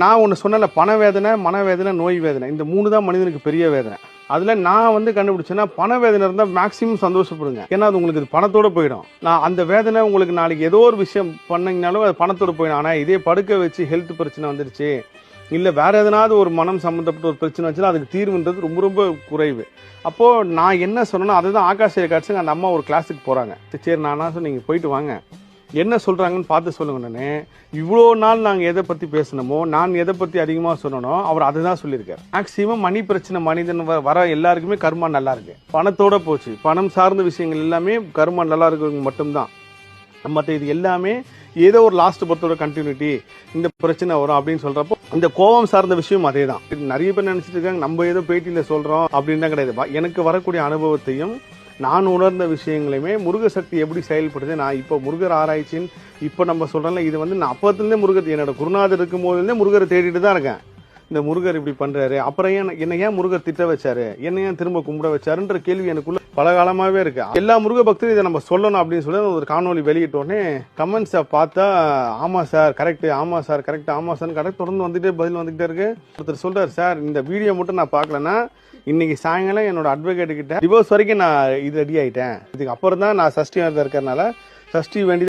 நான் ஒன்று சொன்னல, பண வேதனை, மனவேதனை, நோய் வேதனை, இந்த 3 தான் மனிதனுக்கு பெரிய வேதனை. அதில் நான் வந்து கண்டுபிடிச்சேன்னா, பண வேதனை இருந்தால் மேக்ஸிமம் சந்தோஷப்படுங்க. ஏன்னா அது உங்களுக்கு பணத்தோடு போயிடும். நான் அந்த வேதனை உங்களுக்கு நாளைக்கு ஏதோ ஒரு விஷயம் பண்ணீங்கனாலும் அது பணத்தோடு போயிடும். ஆனால் இதே படுக்க வச்சு ஹெல்த் பிரச்சனை வந்துடுச்சு, இல்லை வேற எதனாவது ஒரு மனம் சம்மந்தப்பட்ட ஒரு பிரச்சனை வச்சுன்னா அதுக்கு தீர்வுன்றது ரொம்ப ரொம்ப குறைவு. அப்போது நான் என்ன சொன்னேன்னா, அதுதான் ஆகாஷ் காட்சிங்க. அந்த அம்மா ஒரு கிளாஸுக்கு போகிறாங்க. சரி நானா நீங்கள் போயிட்டு வாங்க, என்ன சொல்கிறாங்கன்னு பார்த்து சொல்லுங்கன்னு. இவ்வளோ நாள் நாங்கள் எதை பற்றி பேசணுமோ, நான் எதை பற்றி அதிகமாக சொன்னனோ அவர் அதை தான் சொல்லியிருக்காரு. மேக்சிமம் மணி பிரச்சனை மனிதன் வர எல்லாருக்குமே கர்மா நல்லா இருக்கு. பணத்தோட போச்சு. பணம் சார்ந்த விஷயங்கள் எல்லாமே கர்மா நல்லா இருக்கிறவங்க மட்டும்தான். மற்ற இது எல்லாமே ஏதோ ஒரு லாஸ்ட் பர்த்தோட கண்டினியூட்டி, இந்த பிரச்சனை வரும் அப்படின்னு சொல்றப்போ இந்த கோபம் சார்ந்த விஷயம் அதே தான். நிறைய பேர் நினைச்சிட்டு இருக்காங்க நம்ம ஏதோ பேட்டியில் சொல்றோம் அப்படின்னு தான் கிடையாது. எனக்கு வரக்கூடிய அனுபவத்தையும் நான் உணர்ந்த விஷயங்களையுமே முருக சக்தி எப்படி செயல்படுது, நான் இப்போ முருகர் ஆராய்ச்சின்னு இப்போ நம்ம சொல்கிறோம்ல, இது வந்து நான் அப்போத்துலேருந்தே முருகர், என்னோட குருநாதர் இருக்கும் போதுலேருந்தே முருகரை தேடிட்டு தான் இருக்கேன். இந்த முருகர் இப்படி பண்ணுறாரு, அப்புறம் ஏன் முருகர் திட்ட வச்சாரு, என்ன ஏன் திரும்ப கும்பிட வச்சாருன்ற கேள்வி எனக்குள்ள பல காலமாகவே இருக்கு. எல்லா முருக பக்தரும் இதை நம்ம சொல்லணும் அப்படின்னு சொல்லி ஒரு காணொலி வெளியிட்டோடனே கமெண்ட்ஸை பார்த்தா ஆமாம் சார் கரெக்ட், ஆமாம் சார் கரெக்ட், ஆமாம் சார் கரெக்ட் தொடர்ந்து வந்துகிட்டே பதில் வந்துகிட்டே இருக்கு. ஒருத்தர் சொல்கிறார், சார் இந்த வீடியோ மட்டும் நான் பார்க்கலன்னா இன்னைக்கு சாயங்காலம் என்னோட அட்வொகேட் கிட்ட டிவோர்ஸ் வரைக்கும் நான் இது ரெடி ஆகிட்டேன். இதுக்கு அப்புறம் தான் நான் சஷ்டி விரதம் இருக்கிறதுனால சஷ்டி வேண்டி